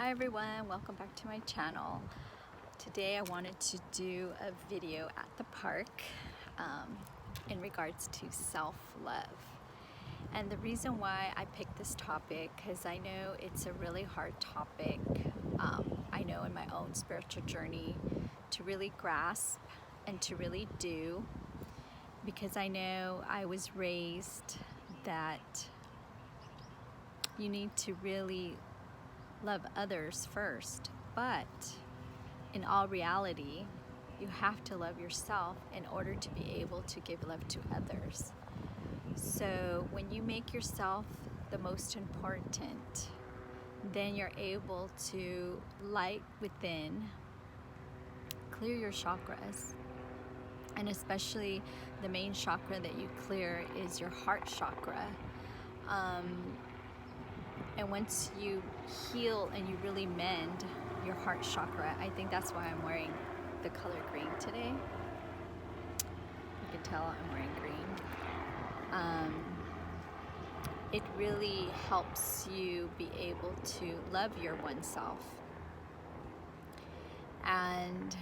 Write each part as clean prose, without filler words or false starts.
Hi everyone, welcome back to my channel. Today I wanted to do a video at the park in regards to self-love. And the reason why I picked this topic, because I know it's a really hard topic, I know in my own spiritual journey to really grasp and to really do, because I know I was raised that you need to really love others first, but in all reality, you have to love yourself in order to be able to give love to others. So when you make yourself the most important, then you're able to light within, clear your chakras, and especially the main chakra that you clear is your heart chakra. And once you heal and you really mend your heart chakra, I think that's why I'm wearing the color green today. You can tell I'm wearing green. It really helps you be able to love your oneself. And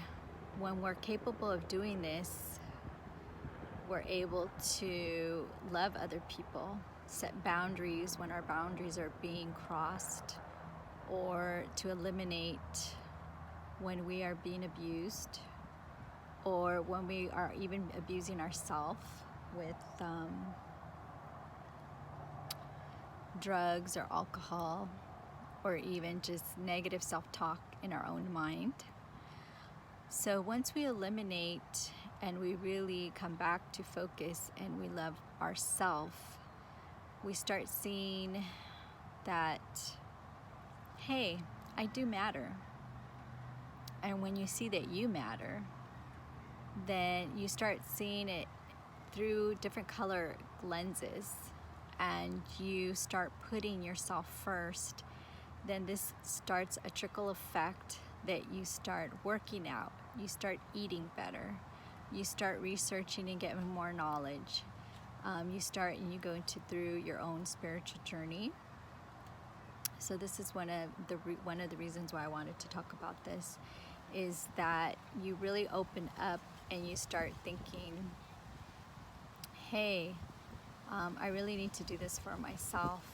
when we're capable of doing this, we're able to love other people, set boundaries when our boundaries are being crossed, or to eliminate when we are being abused, or when we are even abusing ourselves with drugs or alcohol, or even just negative self-talk in our own mind. So once we eliminate and we really come back to focus and we love ourselves, we start seeing that, hey, I do matter. And when you see that you matter, then you start seeing it through different color lenses, and you start putting yourself first. Then this starts a trickle effect that you start working out, you start eating better, you start researching and getting more knowledge. You go through your own spiritual journey. So this is one of the reasons why I wanted to talk about this, is that you really open up and you start thinking, hey, I really need to do this for myself.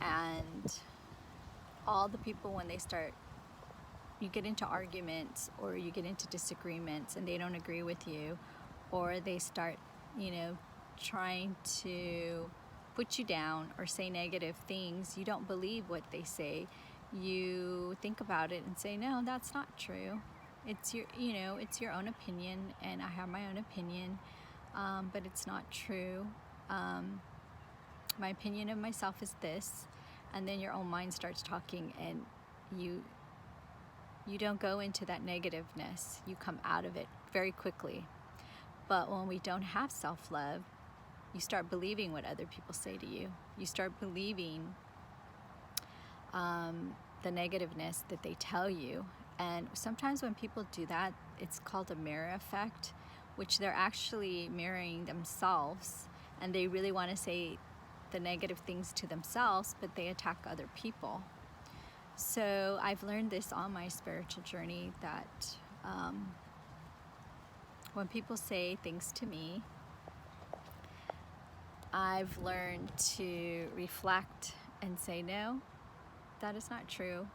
And all the people, when you get into arguments or you get into disagreements and they don't agree with you, or they start, trying to put you down or say negative things, you don't believe what they say. You think about it and say, no, that's not true. It's your own opinion, and I have my own opinion, but it's not true. My opinion of myself is this, and then your own mind starts talking, and you don't go into that negativeness. You come out of it very quickly. But when we don't have self-love, you start believing what other people say to you. You start believing the negativeness that they tell you. And sometimes when people do that, it's called a mirror effect, which they're actually mirroring themselves, and they really want to say the negative things to themselves, but they attack other people. So I've learned this on my spiritual journey, that when people say things to me, I've learned to reflect and say, no, that is not true.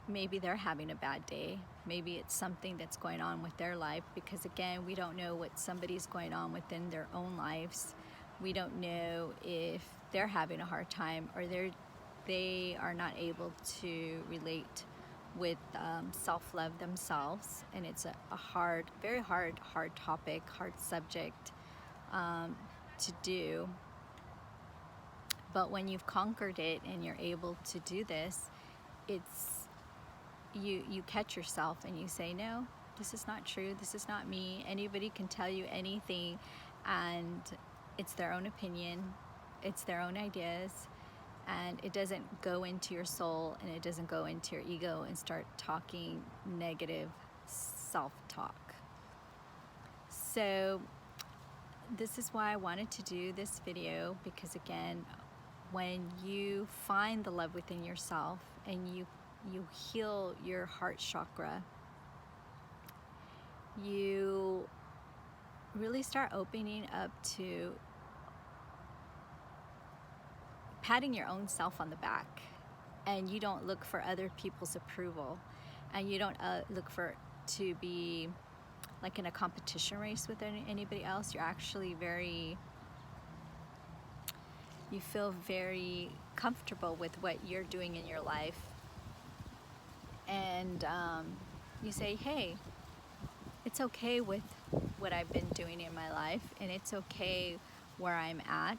Maybe they're having a bad day. Maybe it's something that's going on with their life, because again, we don't know what somebody's going on within their own lives. We don't know if they're having a hard time, or they are not able to relate with self-love themselves. And it's a hard, very hard topic, hard subject to do. But when you've conquered it and you're able to do this, you catch yourself and you say, no, this is not true, this is not me. Anybody can tell you anything, and it's their own opinion, it's their own ideas, and it doesn't go into your soul, and it doesn't go into your ego and start talking negative self-talk. So this is why I wanted to do this video, because again, when you find the love within yourself and you heal your heart chakra, you really start opening up to patting your own self on the back, and you don't look for other people's approval, and you don't look for to be like in a competition race with anybody else. You're actually you feel very comfortable with what you're doing in your life, and you say, hey, it's okay with what I've been doing in my life, and it's okay where I'm at,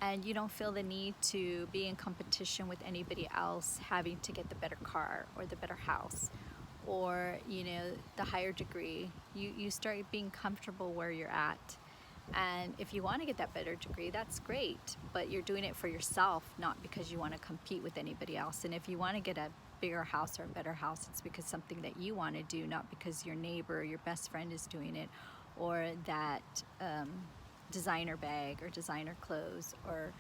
and you don't feel the need to be in competition with anybody else having to get the better car or the better house or, you know, the higher degree. You start being comfortable where you're at. And if you want to get that better degree, that's great, but you're doing it for yourself, not because you want to compete with anybody else. And if you want to get a bigger house or a better house, it's because something that you want to do, not because your neighbor or your best friend is doing it, or that designer bag or designer clothes, or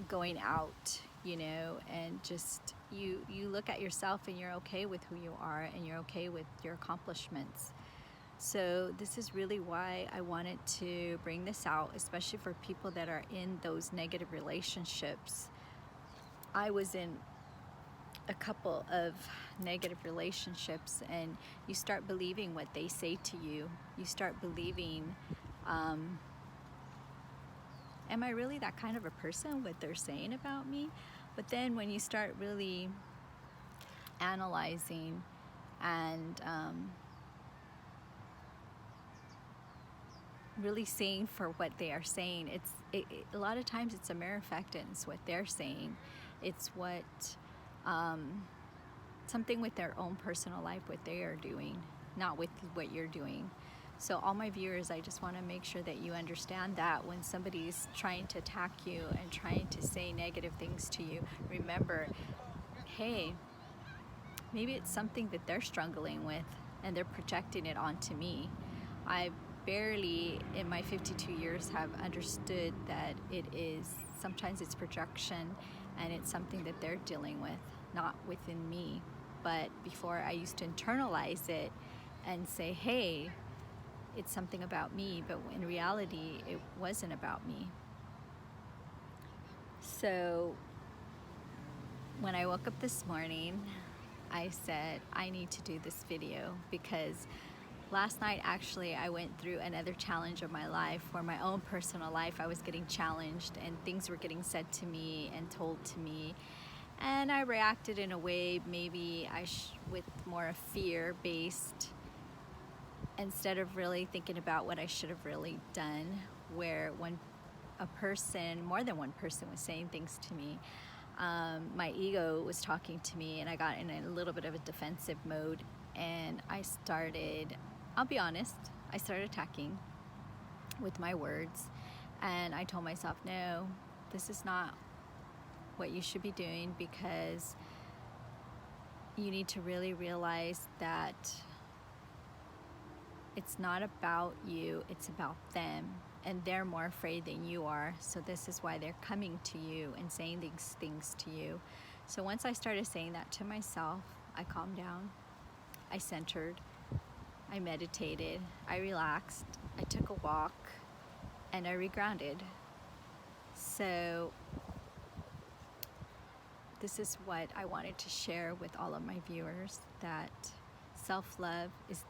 going out, you know, and just you look at yourself and you're okay with who you are and you're okay with your accomplishments. So this is really why I wanted to bring this out, especially for people that are in those negative relationships. I was in a couple of negative relationships, and you start believing what they say to you. You start believing, am I really that kind of a person, what they're saying about me? But then when you start really analyzing and really seeing for what they are saying, a lot of times it's a mere effectance what they're saying. It's what something with their own personal life, what they are doing, not with what you're doing. So all my viewers, I just want to make sure that you understand that when somebody's trying to attack you and trying to say negative things to you, remember, hey, maybe it's something that they're struggling with and they're projecting it onto me. I barely in my 52 years have understood that sometimes it's projection and it's something that they're dealing with, not within me. But before, I used to internalize it and say, hey, it's something about me, but in reality it wasn't about me. So when I woke up this morning, I said I need to do this video, because last night actually I went through another challenge of my life, where my own personal life, I was getting challenged and things were getting said to me and told to me, and I reacted in a way maybe with more fear based, instead of really thinking about what I should have really done, where when more than one person was saying things to me, my ego was talking to me, and I got in a little bit of a defensive mode, and I'll be honest, I started attacking with my words, and I told myself, no, this is not what you should be doing, because you need to really realize that it's not about you, it's about them, and they're more afraid than you are. So this is why they're coming to you and saying these things to you. So once I started saying that to myself, I calmed down, I centered, I meditated, I relaxed, I took a walk, and I regrounded. So this is what I wanted to share with all of my viewers, that self-love is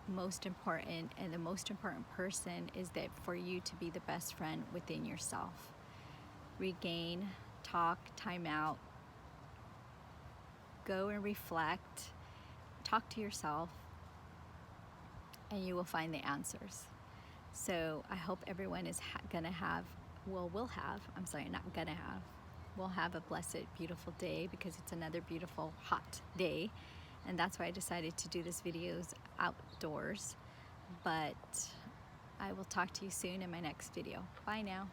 most important, and the most important person is that for you to be the best friend within yourself. Regain, talk, time out, go and reflect, talk to yourself, and you will find the answers. So I hope everyone is we'll have a blessed, beautiful day, because it's another beautiful, hot day. And that's why I decided to do this videos outdoors. But I will talk to you soon in my next video. Bye now.